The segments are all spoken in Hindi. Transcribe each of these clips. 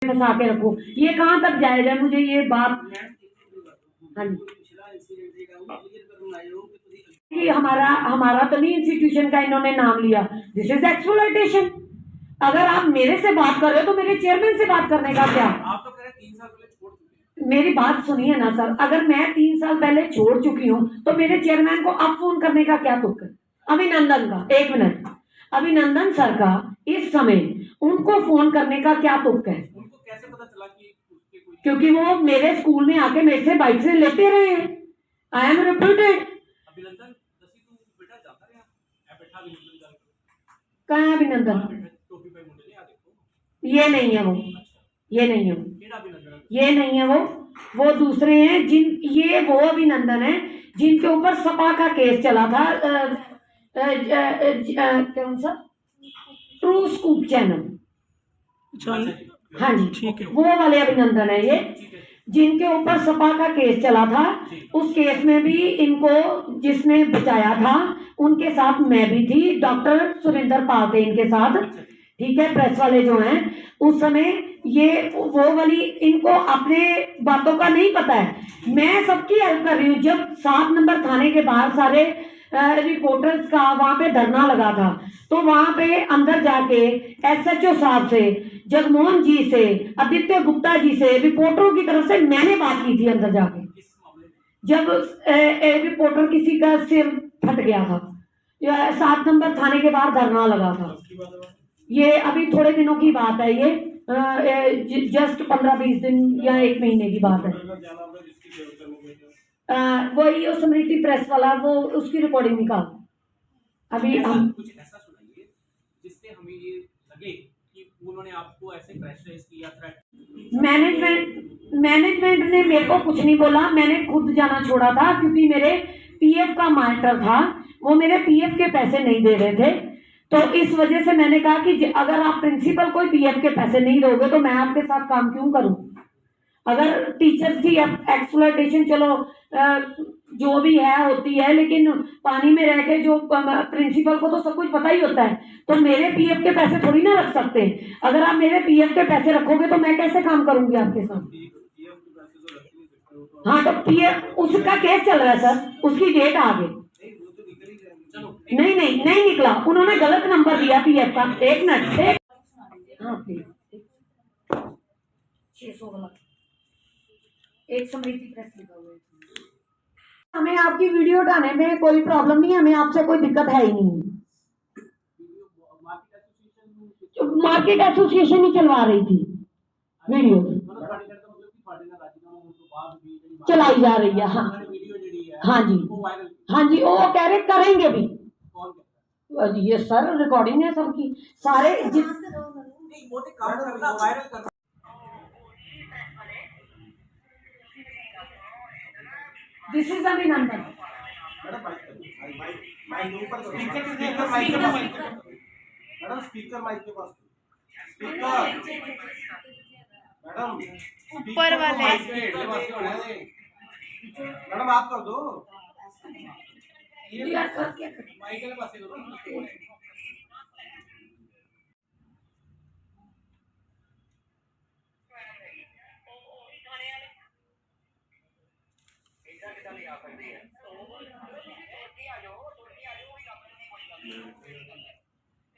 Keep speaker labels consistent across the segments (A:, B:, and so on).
A: फंसा के रखो, ये कहाँ तक जायज है? मुझे ये बात, हाँ जी, कि हमारा हमारा तो नहीं इंस्टीट्यूशन का इन्होंने नाम लिया, दिस इज एक्सप्लॉयटेशन। अगर आप मेरे से बात कर रहे हो तो मेरे चेयरमैन से बात करने का क्या? आप तो कह रहे 3 साल पहले छोड़ चुके हैं। मेरी बात सुनिए ना सर, अगर मैं 3 साल पहले छोड़ चुकी हूँ तो मेरे चेयरमैन को अब फोन करने का क्या तुक है? अभिनंदन का, एक मिनट, अभिनंदन सर का इस समय उनको फोन करने का क्या तुक है? उनको कैसे पता चला कि क्योंकि वो मेरे स्कूल में आके मेरे से बाइक से लेते रहे हैं। I am reputed. अभिनंदन कहाँ है अभिनंदन? ये नहीं है वो, ये नहीं है वो, ये नहीं है वो दूसरे हैं। जिन ये वो अभिनंदन है जिनके ऊपर सपा का केस चला था, कौन सा, ट्रू स्कूप चैनल, हाँ जी, ठीक है, वो वाले अभिनंदन है ये, जिनके ऊपर सपा का केस चला था। उस केस में भी इनको जिसने बचाया था उनके साथ मैं भी थी, डॉक्टर सुरेंद्र पाल थे इनके साथ, ठीक है, प्रेस वाले जो हैं उस समय। ये वो वाली, इनको अपने बातों का नहीं पता है, मैं सबकी हेल्प कर रही हूँ। जब 7 नंबर थाने के बाहर सारे रिपोर्टर्स का वहां पे धरना लगा था, तो वहां पे अंदर जाके एसएचओ साहब से, जगमोहन जी से, आदित्य गुप्ता जी से, रिपोर्टरों की तरफ से मैंने बात की थी अंदर जाके, जब रिपोर्टर किसी का सिर फट गया था, 7 नंबर थाने के बाहर धरना लगा था। ये अभी थोड़े दिनों की बात है, ये जस्ट 15-20 दिन या 1 महीने की बात है। वही स्मृति प्रेस वाला, वो उसकी रिकॉर्डिंग निकाल अभी हम कुछ ऐसा सुनाइए जिससे हमें ये लगे कि उन्होंने आपको ऐसे प्रेशराइज किया, थ्रेट। मैनेजमेंट ने मेरे को कुछ नहीं बोला, मैंने खुद जाना छोड़ा था क्योंकि मेरे पीएफ का मैटर था, वो मेरे पीएफ के पैसे नहीं दे रहे थे। तो इस वजह से मैंने कहा कि अगर आप प्रिंसिपल को पीएफ के पैसे नहीं दोगे तो मैं आपके साथ काम क्यों करूं? अगर टीचर्स की एक्सप्लॉयटेशन चलो जो भी है होती है, लेकिन पानी में रह के जो प्रिंसिपल को तो सब कुछ पता ही होता है, तो मेरे पीएफ के पैसे थोड़ी ना रख सकते। अगर आप मेरे पीएफ के पैसे रखोगे तो मैं कैसे काम करूंगी आपके साथ? हाँ, तो पीएफ उसका केस चल रहा है सर, उसकी डेट आ गई। नहीं निकला, उन्होंने गलत नंबर दिया पीएफ का। एक मिनट, हाँ प्लीज, 600 वाला एक समृद्धि प्रेस लिखा हुआ है। हमें आपकी वीडियो उठाने में कोई प्रॉब्लम नहीं है, हमें आपसे कोई दिक्कत है ही नहीं। मार्केट एसोसिएशन ही चलवा रही थी वीडियो, चलाई जा रही है। हाँ हाँ जी, हाँ जी, वो कह रहे करेंगे भी। ये सर रिकॉर्डिंग है सबकी, सारे दिस इज अभिनंदन। मैडम स्पीकर माइक के पास, स्पीकर मैडम ऊपर वाले मैडम आप कर दो माइक के पास दो।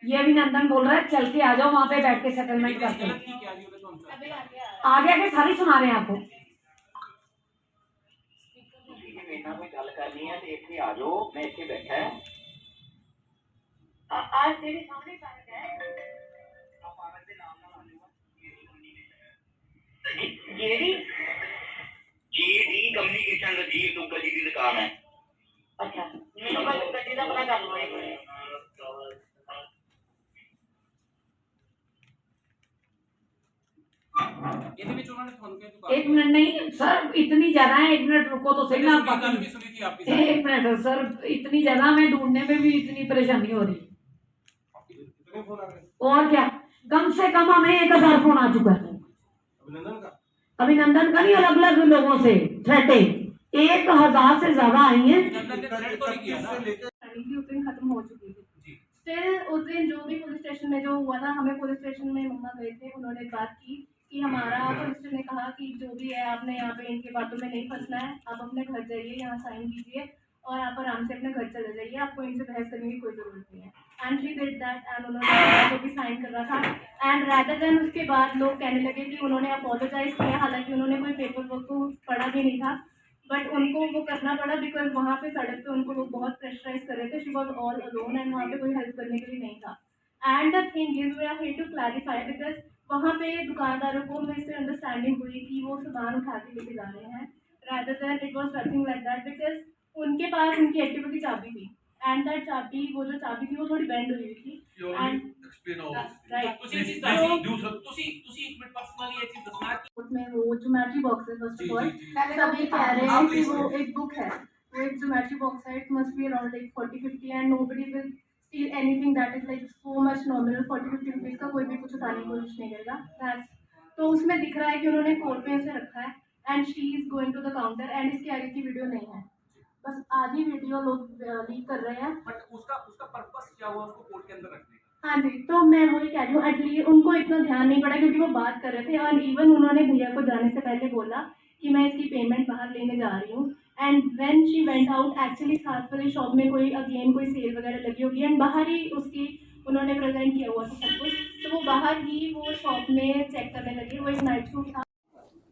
A: ये अभिनंदन बोल रहा है चल के आ जाओ, वहां पे बैठ के सेटलमेंट करते हैं। आगे आगे सारी सुना रहे हैं आपको। आज तेरे सामने जी कम्युनिकेशन रजीव दुग्गल जी की दुकान है। अच्छा, गड्डी का पता कर लो। एक मिनट, नहीं सर इतनी ज्यादा है, 1 मिनट रुको तो सही ना। एक मिनट सर, इतनी ज्यादा मैं ढूंढने में भी इतनी परेशानी हो रही। और क्या, कम से कम हमें 1000 फोन आ चुका है अभिनंदन का नहीं, अलग अलग लोगों से थ्रेटे 1000 से ज्यादा आई है।
B: उस दिन खत्म हो चुकी थी। स्टिल उस दिन जो भी पुलिस स्टेशन में जो हुआ था, हमें पुलिस स्टेशन में मम्मा गए थे, उन्होंने बात की कि हमारा सोलिसिटर ने कहा कि जो भी है आपने यहाँ पे इनके बातों में नहीं फंसना है, आप अपने घर जाइए, यहाँ साइन कीजिए और आप आराम से अपने घर चले जाइए, आपको इनसे बहस करने की कोई ज़रूरत नहीं है। And she did that and उन्होंने जो भी साइन कर रहा था एंड रैदर देन उसके बाद लोग कहने लगे कि उन्होंने अपोलोजाइज़ किया, हालांकि उन्होंने कोई पेपर वर्क को पढ़ा भी नहीं था, बट उनको वो करना पड़ा बिकॉज वहाँ पे सड़क पे उनको लोग बहुत प्रेशराइज कर रहे थे। She was all alone and वहाँ पे कोई हेल्प करने के लिए नहीं था। And the thing is we are here to clarify because वहाँ पे दुकानदारों को मिस अंडरस्टैंडिंग हुई कि वो सामान उठा के लेके जा रहे हैं, rather than it was nothing like that because उनके पास उनकी एक्टिवा की चाबी थी एंड दैट चाबी, वो जो चाबी थी वो थोड़ी बेंड हुई थी एंड राइट उसमें वो ज्योमेट्री बॉक्स है। फर्स्ट ऑफ ऑल सभी कह रहे हैं कि वो एक बुक है, वो एक ज्योमेट्री बॉक्स है, it must be around like 40-50 and nobody will still anything that is like so much nominal. 40-50 rupees का कोई भी कुछ उठाने की कोशिश नहीं करेगा। तो उसमें दिख रहा है कि उन्होंने कोट पे उसे रखा है and she is going to the counter and इसके आगे की वीडियो नहीं है, बस आधी वीडियो लोग लीक कर रहे हैं।
C: बट उसका पर्पस क्या हुआ उसको कोर्ट के अंदर रखने का?
B: हाँ जी, तो मैं वही कह रही हूँ, एटलीस्ट उनको इतना ध्यान नहीं पड़ा क्योंकि वो बात कर रहे थे और इवन उन्होंने भैया को जाने से पहले बोला कि मैं इसकी पेमेंट बाहर लेने जा रही हूँ and when she went out actually साथ वाले शॉप में कोई अगेन कोई सेल वगैरह लगी होगी एंड बाहर ही उसकी उन्होंने प्रेजेंट किया हुआ था सब कुछ, तो वो बाहर ही वो शॉप में चेक करने लगे। वो एक नाइट सूट था।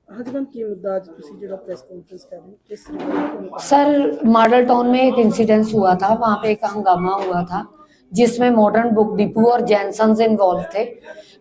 D: हाँ जी मैम, की मुद्दा आज तुसी जो प्रेस कॉन्फ्रेंस कर रहे हो किस रिगार्डिंग?
A: सर मॉडल टाउन में एक इंसिडेंस हुआ था, वहाँ पे एक हंगामा हुआ था जिसमें मॉडर्न बुक डिपो और जैनसन्स इन्वॉल्व थे।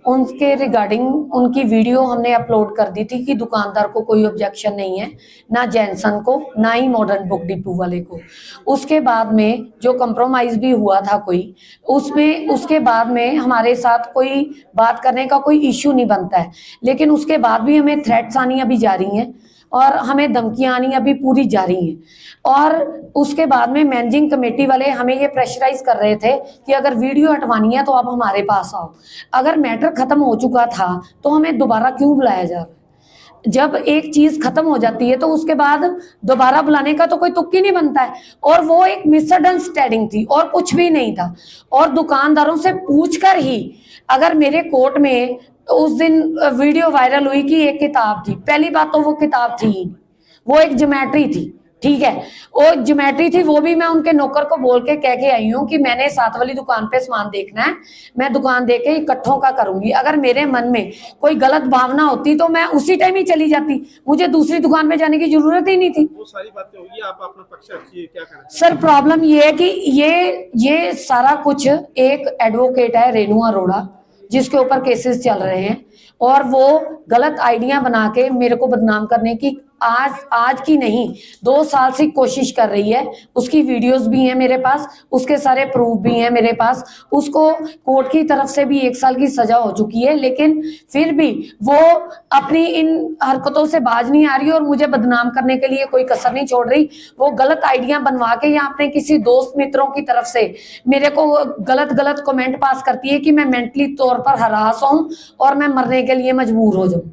A: उनके रिगार्डिंग उनकी वीडियो हमने अपलोड कर दी थी कि दुकानदार को कोई ऑब्जेक्शन नहीं है, ना जैनसन को ना ही मॉडर्न बुक डिपो वाले को। उसके बाद में जो कंप्रोमाइज़ भी हुआ था कोई, उसमें उसके बाद में हमारे साथ कोई बात करने का कोई इश्यू नहीं बनता है, लेकिन उसके बाद भी हमें थ्रेट्स आनी अभी जारी हैं और हमें धमकियाँ आनी अभी पूरी जारी हैं। और उसके बाद में मैनेजिंग कमेटी वाले हमें ये प्रेशराइज कर रहे थे कि अगर वीडियो हटवानी है तो आप हमारे पास आओ। अगर मैटर ख़त्म हो चुका था तो हमें दोबारा क्यों बुलाया जा रहा है? जब एक चीज़ खत्म हो जाती है तो उसके बाद दोबारा बुलाने का तो कोई तुक ही नहीं बनता है। और वो एक मिसअंडरस्टैंडिंग थी और कुछ भी नहीं था। और दुकानदारों से पूछ कर ही अगर मेरे कोर्ट में उस दिन वीडियो वायरल हुई कि एक किताब थी, पहली बात तो वो किताब थी ही, वो एक ज्योमेट्री थी, ठीक है, वो ज्योमेट्री थी, वो भी मैं उनके नौकर को बोल के कह के आई हूँ कि मैंने साथ वाली दुकान पे सामान देखना है, मैं दुकान देके इकट्ठों का करूंगी। अगर मेरे मन में कोई गलत भावना होती तो मैं उसी टाइम ही चली जाती, मुझे दूसरी दुकान पे जाने की जरूरत ही नहीं थी।
D: वो सारी बातें होगी, आप अपना पक्ष रखिए, क्या कहना है?
A: सर प्रॉब्लम ये है कि ये सारा कुछ एक एडवोकेट है रेणु अरोड़ा जिसके ऊपर केसेस चल रहे हैं और वो गलत आइडिया बना के मेरे को बदनाम करने की आज की नहीं 2 साल से कोशिश कर रही है। उसकी वीडियोस भी हैं मेरे पास, उसके सारे प्रूफ भी हैं मेरे पास। उसको कोर्ट की तरफ से भी 1 साल की सजा हो चुकी है, लेकिन फिर भी वो अपनी इन हरकतों से बाज नहीं आ रही और मुझे बदनाम करने के लिए कोई कसर नहीं छोड़ रही। वो गलत आइडिया बनवा के या अपने किसी दोस्त मित्रों की तरफ से मेरे को गलत कमेंट पास करती है कि मैं मेंटली तौर पर हरास हूँ और मैं मरने के लिए मजबूर हो जाऊँ।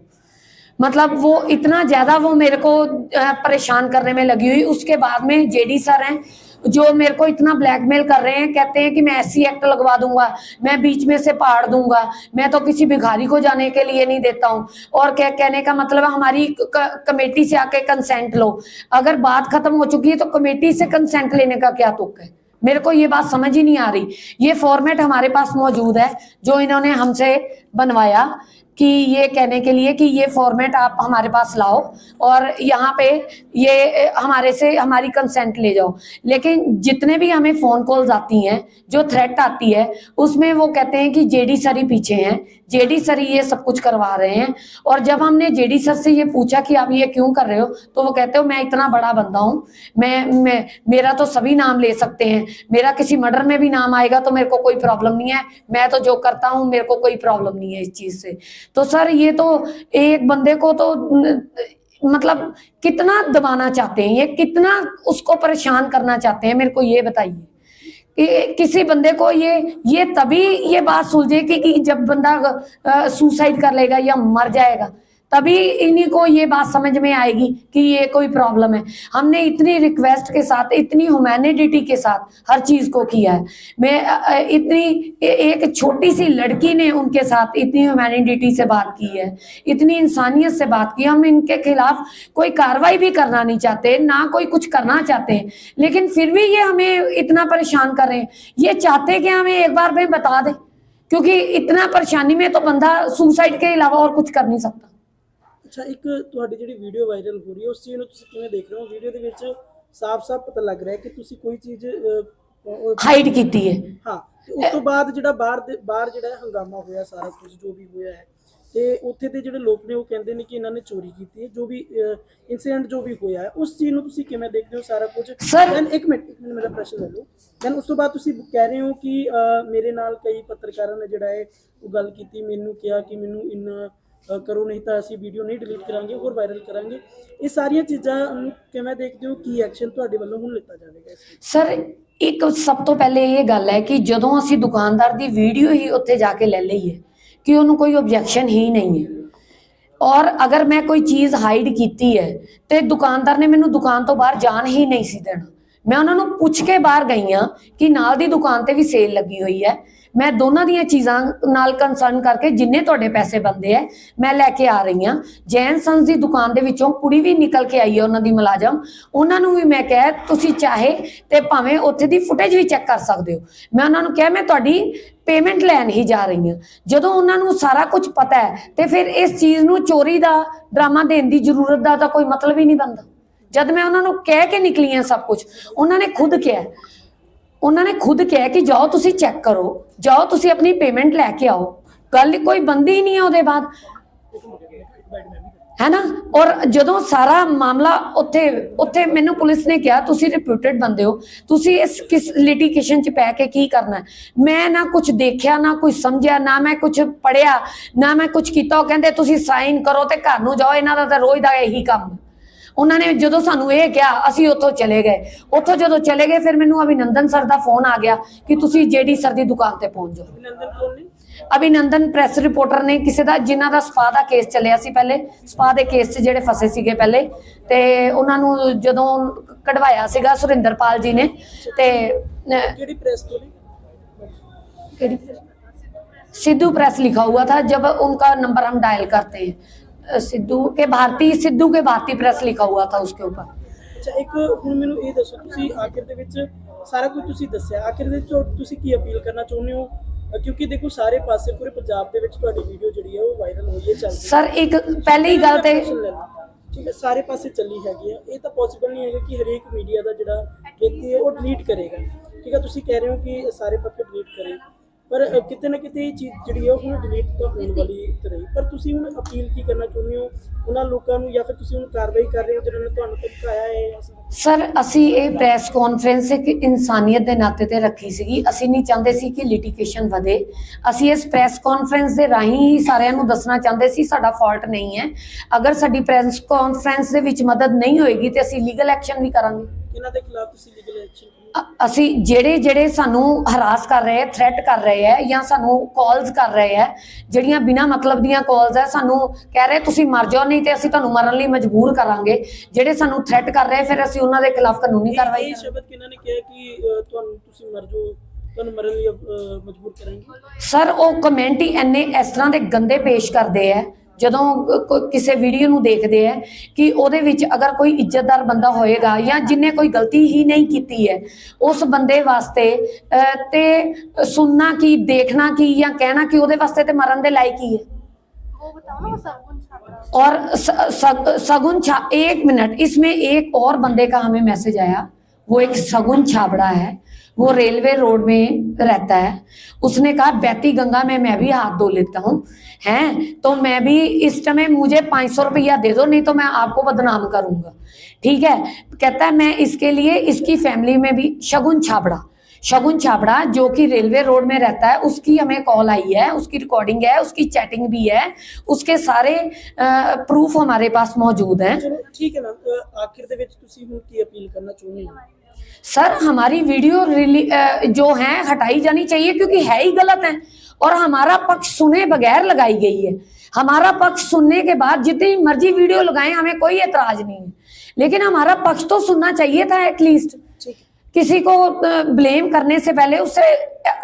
A: मतलब वो इतना ज्यादा वो मेरे को परेशान करने में लगी हुई। उसके बाद में जेडी सर हैं जो मेरे को इतना ब्लैकमेल कर रहे हैं, कहते हैं कि मैं SC एक्ट लगवा दूंगा, मैं बीच में से पाड़ दूंगा, मैं तो किसी भिखारी को जाने के लिए नहीं देता हूँ। और क्या कहने का मतलब है, हमारी कमेटी से आके कंसेंट लो। अगर बात खत्म हो चुकी है तो कमेटी से कंसेंट लेने का क्या तुक है? मेरे को ये बात समझ ही नहीं आ रही। ये फॉर्मेट हमारे पास मौजूद है जो इन्होंने हमसे बनवाया कि ये कहने के लिए कि ये फॉर्मेट आप हमारे पास लाओ और यहाँ पे ये हमारे से हमारी कंसेंट ले जाओ। लेकिन जितने भी हमें फ़ोन कॉल्स आती हैं, जो थ्रेट आती है, उसमें वो कहते हैं कि जेडी सर ही पीछे हैं, जेडी सर ही ये सब कुछ करवा रहे हैं। और जब हमने जेडी सर से ये पूछा कि आप ये क्यों कर रहे हो, तो वो कहते हो मैं इतना बड़ा बंदा हूँ, मैं मेरा तो सभी नाम ले सकते हैं, मेरा किसी मर्डर में भी नाम आएगा तो मेरे को कोई प्रॉब्लम नहीं है, मैं तो जो करता हूँ मेरे को कोई प्रॉब्लम नहीं है इस चीज़ से। तो सर ये तो एक बंदे को तो मतलब कितना दबाना चाहते हैं, ये कितना उसको परेशान करना चाहते हैं, मेरे को ये बताइए कि किसी बंदे को ये तभी ये बात सुलझेगी कि जब बंदा सुसाइड कर लेगा या मर जाएगा, तभी इन्हीं को ये बात समझ में आएगी कि ये कोई प्रॉब्लम है। हमने इतनी रिक्वेस्ट के साथ, इतनी ह्यूमैनिटी के साथ हर चीज़ को किया है। मैं इतनी एक छोटी सी लड़की ने उनके साथ इतनी ह्यूमैनिटी से बात की है, इतनी इंसानियत से बात की। हम इनके खिलाफ कोई कार्रवाई भी करना नहीं चाहते, ना कोई कुछ करना चाहते हैं, लेकिन फिर भी ये हमें इतना परेशान कर रहे हैं। ये चाहते कि हमें एक बार में बता दें, क्योंकि इतना परेशानी में तो बंदा सुसाइड के अलावा और कुछ कर नहीं सकता।
D: ਅੱਛਾ, ਇੱਕ ਤੁਹਾਡੀ ਜਿਹੜੀ ਵੀਡੀਓ ਵਾਇਰਲ ਹੋ ਰਹੀ ਹੈ ਉਸ ਚੀਜ਼ ਨੂੰ ਤੁਸੀਂ ਕਿਵੇਂ ਦੇਖ ਰਹੇ ਹੋ? ਵੀਡੀਓ ਦੇ ਵਿੱਚ ਸਾਫ਼-ਸਾਫ਼ ਪਤਾ ਲੱਗ ਰਿਹਾ ਹੈ ਕਿ ਤੁਸੀਂ ਕੋਈ ਚੀਜ਼
A: ਹਾਈਡ ਕੀਤੀ ਹੈ।
D: ਹਾਂ, ਤੇ ਉਸ ਤੋਂ ਬਾਅਦ ਜਿਹੜਾ ਬਾਹਰ ਜਿਹੜਾ ਹੰਗਾਮਾ ਹੋਇਆ, ਸਾਰਾ ਕੁਝ ਜੋ ਵੀ ਹੋਇਆ ਹੈ, ਤੇ ਉੱਥੇ ਦੇ ਜਿਹੜੇ ਲੋਕ ਨੇ ਉਹ ਕਹਿੰਦੇ ਨੇ ਕਿ ਇਹਨਾਂ ਨੇ ਚੋਰੀ ਕੀਤੀ ਹੈ। ਜੋ ਵੀ ਇਨਸੀਡੈਂਟ ਜੋ ਵੀ ਹੋਇਆ ਹੈ ਉਸ ਚੀਜ਼ ਨੂੰ ਤੁਸੀਂ ਕਿਵੇਂ ਦੇਖਦੇ ਹੋ ਸਾਰਾ ਕੁਝ? ਦੈਨ ਇੱਕ ਮਿੰਟ ਮੇਰਾ ਪ੍ਰਸ਼ਨ ਲੈ ਲਓ। ਦੈਨ ਉਸ ਤੋਂ ਬਾਅਦ ਤੁਸੀਂ ਕਹਿ ਰਹੇ ਹੋ ਕਿ ਮੇਰੇ ਨਾਲ ਕਈ ਪੱਤਰਕਾਰਾਂ ਨੇ ਜਿਹੜਾ ਹੈ ਉਹ ਗੱਲ ਕੀਤੀ, ਮੈਨੂੰ ਕਿਹਾ ਕਿ ਮੈਨੂੰ ਇੰਨਾ ਕਰੋ, ਨਹੀਂ ਤਾਂ ਅਸੀਂ ਵੀਡੀਓ ਨਹੀਂ ਡਿਲੀਟ ਕਰਾਂਗੇ, ਹੋਰ ਵਾਇਰਲ ਕਰਾਂਗੇ। ਇਹ ਸਾਰੀਆਂ ਚੀਜ਼ਾਂ ਨੂੰ ਕਿਵੇਂ ਦੇਖਦੇ ਹੋ? ਕੀ ਐਕਸ਼ਨ ਤੁਹਾਡੇ ਵੱਲੋਂ ਹੁਣ ਲਿੱਤਾ ਜਾਵੇਗਾ?
A: ਸਰ, ਇੱਕ ਸਭ ਤੋਂ ਪਹਿਲੇ ਇਹ ਗੱਲ ਹੈ ਕਿ ਜਦੋਂ ਅਸੀਂ ਦੁਕਾਨਦਾਰ ਦੀ ਵੀਡੀਓ ਹੀ ਉੱਥੇ ਜਾ ਕੇ ਲੈ ਲਈਏ ਕਿ ਉਹਨੂੰ ਕੋਈ ਆਬਜੈਕਸ਼ਨ ਹੀ ਨਹੀਂ ਹੈ, ਔਰ ਅਗਰ ਮੈਂ ਕੋਈ ਚੀਜ਼ ਹਾਈਡ ਕੀਤੀ ਹੈ ਤੇ ਦੁਕਾਨਦਾਰ ਨੇ ਮੈਨੂੰ ਦੁਕਾਨ ਤੋਂ ਬਾਹਰ ਜਾਣ ਹੀ ਨਹੀਂ ਸੀ ਦੇਣਾ। ਮੈਂ ਉਹਨਾਂ ਨੂੰ ਪੁੱਛ ਕੇ ਬਾਹਰ ਗਈ ਹਾਂ ਕਿ ਨਾਲ ਦੀ ਦੁਕਾਨ ਤੇ ਵੀ ਸੇਲ ਲੱਗੀ ਹੋਈ ਹੈ, ਮੈਂ ਦੋਨਾਂ ਦੀਆਂ ਚੀਜ਼ਾਂ ਨਾਲ ਕੰਸਰਨ ਕਰਕੇ ਜਿੰਨੇ ਤੁਹਾਡੇ ਪੈਸੇ ਬਣਦੇ ਹੈ ਮੈਂ ਲੈ ਕੇ ਆ ਰਹੀ ਹਾਂ। ਜੈਨ ਸੰਸ ਦੀ ਦੁਕਾਨ ਦੇ ਵਿੱਚੋਂ ਕੁੜੀ ਵੀ ਨਿਕਲ ਕੇ ਆਈ ਹੈ, ਉਹਨਾਂ ਦੀ ਮੁਲਾਜ਼ਮ, ਉਹਨਾਂ ਨੂੰ ਵੀ ਮੈਂ ਕਿਹਾ ਤੁਸੀਂ ਚਾਹੇ ਤੇ ਭਾਵੇਂ ਉੱਥੇ ਦੀ ਫੁਟੇਜ ਵੀ ਚੈੱਕ ਕਰ ਸਕਦੇ ਹੋ। ਮੈਂ ਉਹਨਾਂ ਨੂੰ ਕਿਹਾ ਮੈਂ ਤੁਹਾਡੀ ਪੇਮੈਂਟ ਲੈਣ ਹੀ ਜਾ ਰਹੀ ਹਾਂ। ਜਦੋਂ ਉਹਨਾਂ ਨੂੰ ਸਾਰਾ ਕੁਝ ਪਤਾ ਹੈ ਤੇ ਫਿਰ ਇਸ ਚੀਜ਼ ਨੂੰ ਚੋਰੀ ਦਾ ਡਰਾਮਾ ਦੇਣ ਦੀ ਜ਼ਰੂਰਤ ਦਾ ਤਾਂ ਕੋਈ ਮਤਲਬ ਹੀ ਨਹੀਂ ਬਣਦਾ। ਜਦ ਮੈਂ ਉਹਨਾਂ ਨੂੰ ਕਹਿ ਕੇ ਨਿਕਲੀ ਹਾਂ ਸਭ ਕੁਝ, ਉਹਨਾਂ ਨੇ ਖੁਦ ਕਿਹਾ ਕਿ ਜਾਓ ਤੁਸੀਂ ਚੈੱਕ ਕਰੋ, ਜਾਓ ਤੁਸੀਂ ਆਪਣੀ ਪੇਮੈਂਟ ਲੈ ਕੇ ਆਓ। ਗੱਲ ਕੋਈ ਬੰਦੀ ਹੀ ਨਹੀਂ ਹੈ ਉਹਦੇ ਬਾਅਦ, है ना। और ਜਦੋਂ ਸਾਰਾ ਮਾਮਲਾ ਉੱਥੇ ਮੈਨੂੰ ਪੁਲਿਸ ਨੇ ਕਿਹਾ ਤੁਸੀਂ ਰਿਪਿਊਟਡ ਬੰਦੇ ਹੋ, ਤੁਸੀਂ ਇਸ ਕਿਸ ਲਿਟੀਗੇਸ਼ਨ 'ਚ ਪੈ ਕੇ ਕੀ ਕਰਨਾ ਹੈ। ਮੈਂ ਨਾ ਕੁਝ ਦੇਖਿਆ, ਨਾ ਕੁਝ ਸਮਝਿਆ, ਨਾ ਮੈਂ ਕੁਝ ਪੜ੍ਹਿਆ, ਨਾ ਮੈਂ ਕੁਝ ਕੀਤਾ। ਉਹ ਕਹਿੰਦੇ ਤੁਸੀਂ ਸਾਈਨ ਕਰੋ ਤੇ ਘਰ ਨੂੰ ਜਾਓ, ਇਹਨਾਂ ਦਾ ਤਾਂ ਰੋਜ਼ ਦਾ ਇਹੀ ਕੰਮ। ਉਹਨਾਂ ਨੇ ਜਦੋਂ ਸਾਨੂੰ ਇਹ ਕਿਹਾ ਅਸੀਂ ਉੱਥੋਂ ਚਲੇ ਗਏ। ਉੱਥੋਂ ਜਦੋਂ ਚਲੇ ਗਏ ਫਿਰ ਮੈਨੂੰ ਅਭਿਨੰਦਨ ਸਰ ਦਾ ਫੋਨ ਆ ਗਿਆ ਕਿ ਤੁਸੀਂ ਜੇਡੀ ਸਰ ਦੀ ਦੁਕਾਨ ਤੇ ਪਹੁੰਚ ਜਾਓ। ਅਭਿਨੰਦਨ ਪ੍ਰੈਸ ਰਿਪੋਰਟਰ ਨੇ ਕਿਸੇ ਦਾ, ਜਿਨ੍ਹਾਂ ਦਾ ਸਪਾ ਦਾ ਕੇਸ ਚੱਲਿਆ ਸੀ ਪਹਿਲੇ, ਸਪਾ ਦੇ ਕੇਸ 'ਚ ਜਿਹੜੇ ਫਸੇ ਸੀਗੇ ਪਹਿਲੇ, ਤੇ ਉਹਨਾਂ ਨੂੰ ਜਦੋਂ ਕਢਵਾਇਆ ਸੀਗਾ ਸੁਰਿੰਦਰਪਾਲ ਜੀ ਨੇ। ਤੇ
D: ਕਿਹੜੀ ਪ੍ਰੈਸ ਤੋਂ?
A: सिद्धू प्रेस लिखा हुआ था, जब उनका नंबर हम डायल करते हैं सिद्धू के भारती प्रेस लिखा हुआ था उसके ऊपर।
D: अच्छा, एक ਹੁਣ ਮੈਨੂੰ ਇਹ ਦੱਸੋ, ਤੁਸੀਂ ਆਖਿਰ ਦੇ ਵਿੱਚ ਸਾਰਾ ਕੁਝ ਤੁਸੀਂ ਦੱਸਿਆ, ਆਖਿਰ ਦੇ ਵਿੱਚ ਤੁਸੀਂ ਕੀ ਅਪੀਲ ਕਰਨਾ ਚਾਹੁੰਦੇ ਹੋ? ਕਿਉਂਕਿ ਦੇਖੋ ਸਾਰੇ ਪਾਸੇ ਪੂਰੇ ਪੰਜਾਬ ਦੇ ਵਿੱਚ ਤੁਹਾਡੀ ਵੀਡੀਓ ਜਿਹੜੀ ਹੈ ਉਹ ਵਾਇਰਲ ਹੋਈ ਹੈ, ਚੱਲ ਰਹੀ ਹੈ।
A: ਸਰ ਇੱਕ ਪਹਿਲੇ ਹੀ ਗੱਲ ਤੇ
D: ਠੀਕ ਹੈ, ਸਾਰੇ ਪਾਸੇ ਚੱਲੀ ਹੈਗੀ ਆ। ਇਹ ਤਾਂ ਪੋਸੀਬਲ ਨਹੀਂ ਹੈਗਾ ਕਿ ਹਰੇਕ ਮੀਡੀਆ ਦਾ ਜਿਹੜਾ ਵਿਅਕਤੀ ਹੈ ਉਹ ਡਿਲੀਟ ਕਰੇਗਾ। ਠੀਕ ਹੈ, ਤੁਸੀਂ ਕਹਿ ਰਹੇ ਹੋ ਕਿ ਸਾਰੇ ਪੱਕੇ ਡਿਲੀਟ ਕਰੇ, ਪਰ ਕਿਤੇ ਨਾ ਕਿਤੇ ਇਹ ਚੀਜ਼ ਜਿਹੜੀ ਹੈ ਹੁਣ ਡਿਲੀਟ ਤਾਂ ਹੋਣ ਵਾਲੀ ਰਹੀ। ਪਰ ਤੁਸੀਂ ਹੁਣ ਅਪੀਲ ਕੀ ਕਰਨਾ ਚਾਹੁੰਦੇ ਹੋ ਉਹਨਾਂ ਲੋਕਾਂ ਨੂੰ, ਜਾਂ ਫਿਰ ਤੁਸੀਂ ਹੁਣ ਕਾਰਵਾਈ ਕਰ ਰਹੇ ਹੋ ਜਿਹਨਾਂ ਨੇ ਤੁਹਾਨੂੰ ਧਮਕਾਇਆ ਹੈ?
A: ਸਰ, ਅਸੀਂ ਇਹ ਪ੍ਰੈਸ ਕਾਨਫਰੰਸ ਇੱਕ ਇਨਸਾਨੀਅਤ ਦੇ ਨਾਤੇ ਤੇ ਰੱਖੀ ਸੀਗੀ। ਅਸੀਂ ਨਹੀਂ ਚਾਹੁੰਦੇ ਸੀ ਕਿ ਲਿਟੀਗੇਸ਼ਨ ਵਧੇ। ਅਸੀਂ ਇਸ ਪ੍ਰੈਸ ਕਾਨਫਰੰਸ ਦੇ ਰਾਹੀਂ ਹੀ ਸਾਰਿਆਂ ਨੂੰ ਦੱਸਣਾ ਚਾਹੁੰਦੇ ਸੀ ਸਾਡਾ ਫਾਲਟ ਨਹੀਂ ਹੈ। ਅਗਰ ਸਾਡੀ ਪ੍ਰੈਸ ਕਾਨਫਰੰਸ ਦੇ ਵਿੱਚ ਮਦਦ ਨਹੀਂ ਹੋਏਗੀ ਤੇ ਅਸੀਂ ਲੀਗਲ ਐਕਸ਼ਨ ਵੀ ਕਰਾਂਗੇ।
D: ਇਹਨਾਂ ਦੇ ਖਿਲਾਫ ਤੁਸੀਂ ਲੀਗਲ ਐਕਸ਼ਨ?
A: ਅਸੀਂ ਜਿਹੜੇ ਸਾਨੂੰ ਹਰਾਸ ਕਰ ਰਹੇ ਹੈ, ਥ੍ਰੈਟ ਕਰ ਰਹੇ ਹੈ, ਜਾਂ ਸਾਨੂੰ ਕਾਲਸ ਕਰ ਰਹੇ ਹੈ, ਜਿਹੜੀਆਂ ਬਿਨਾਂ ਮਤਲਬ ਦੀਆਂ ਕਾਲਸ ਹੈ, ਸਾਨੂੰ ਕਹਿ ਰਹੇ ਤੁਸੀਂ ਮਰ ਜਾਓ ਨਹੀਂ ਤੇ ਅਸੀਂ ਤੁਹਾਨੂੰ ਮਰਨ ਲਈ ਮਜਬੂਰ ਕਰਾਂਗੇ। ਜਿਹੜੇ ਸਾਨੂੰ ਥ੍ਰੈਟ ਕਰ ਰਹੇ ਫਿਰ ਅਸੀਂ ਉਹਨਾਂ ਦੇ ਖਿਲਾਫ ਕਾਨੂੰਨੀ ਕਾਰਵਾਈ।
D: ਇਹ ਸ਼ਬਦ ਕਿਹਨਾਂ ਨੇ ਕਿਹਾ ਕਿ ਤੁਸੀਂ ਮਰ ਜਾਓ, ਤੁਹਾਨੂੰ ਮਰਨ ਲਈ ਮਜਬੂਰ ਕਰਾਂਗੇ?
A: ਸਰ, ਉਹ ਕਮੈਂਟ ਹੀ ਇੰਨੇ ਇਸ ਤਰ੍ਹਾਂ ਦੇ ਗੰਦੇ ਪੇਸ਼ ਕਰਦੇ ਹੈ ਜਦੋਂ ਕਿਸੇ ਵੀਡੀਓ ਨੂੰ ਦੇਖਦੇ ਹੈ ਕਿ ਉਹਦੇ ਵਿੱਚ ਅਗਰ ਕੋਈ ਇੱਜ਼ਤਦਾਰ ਬੰਦਾ ਹੋਏਗਾ ਜਾਂ ਜਿੰਨੇ ਕੋਈ ਗਲਤੀ ਹੀ ਨਹੀਂ ਕੀਤੀ ਹੈ, ਉਸ ਬੰਦੇ ਵਾਸਤੇ ਤੇ ਸੁਣਨਾ ਕੀ, ਦੇਖਣਾ ਕੀ ਜਾਂ ਕਹਿਣਾ ਕਿ ਉਹਦੇ ਵਾਸਤੇ ਤੇ ਮਰਨ ਦੇ ਲਾਇਕ ਹੀ है। और सगुन एक मिनट, इसमें एक और बंदे का हमें मैसेज आया, वो एक सगुन छाबड़ा है, वो रेलवे रोड में रहता है। उसने कहा बैती गंगा में मैं भी हाथ धो लेता हूँ, हैं तो मैं भी इस समय मुझे 500 रुपया दे दो, नहीं तो मैं आपको बदनाम करूंगा। ठीक है, कहता है मैं इसके लिए इसकी फैमिली में भी शगुन छाबड़ा जो कि रेलवे रोड में रहता है, उसकी हमें कॉल आई है, उसकी रिकॉर्डिंग है, उसकी चैटिंग भी है, उसके सारे प्रूफ हमारे पास मौजूद हैं।
D: ठीक है मैम, आखिर दे विच तुसी हुण की अपील करना चाहुंदे हो?
A: सर, हमारी वीडियो जो है हटाई जानी चाहिए क्योंकि है ही गलत है और हमारा पक्ष सुने बगैर लगाई गई है। हमारा पक्ष सुनने के बाद जितनी मर्जी वीडियो लगाएं, हमें कोई एतराज नहीं है, लेकिन हमारा पक्ष तो सुनना चाहिए था एटलीस्ट।
D: ठीक है।
A: किसी को ब्लेम करने से पहले उससे,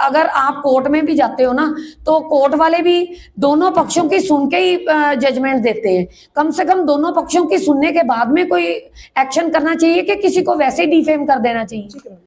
A: अगर आप कोर्ट में भी जाते हो ना, तो कोर्ट वाले भी दोनों पक्षों की सुन के ही जजमेंट देते हैं। कम से कम दोनों पक्षों की सुनने के बाद में कोई एक्शन करना चाहिए कि किसी को वैसे ही डिफेम कर देना चाहिए।
D: ठीक है।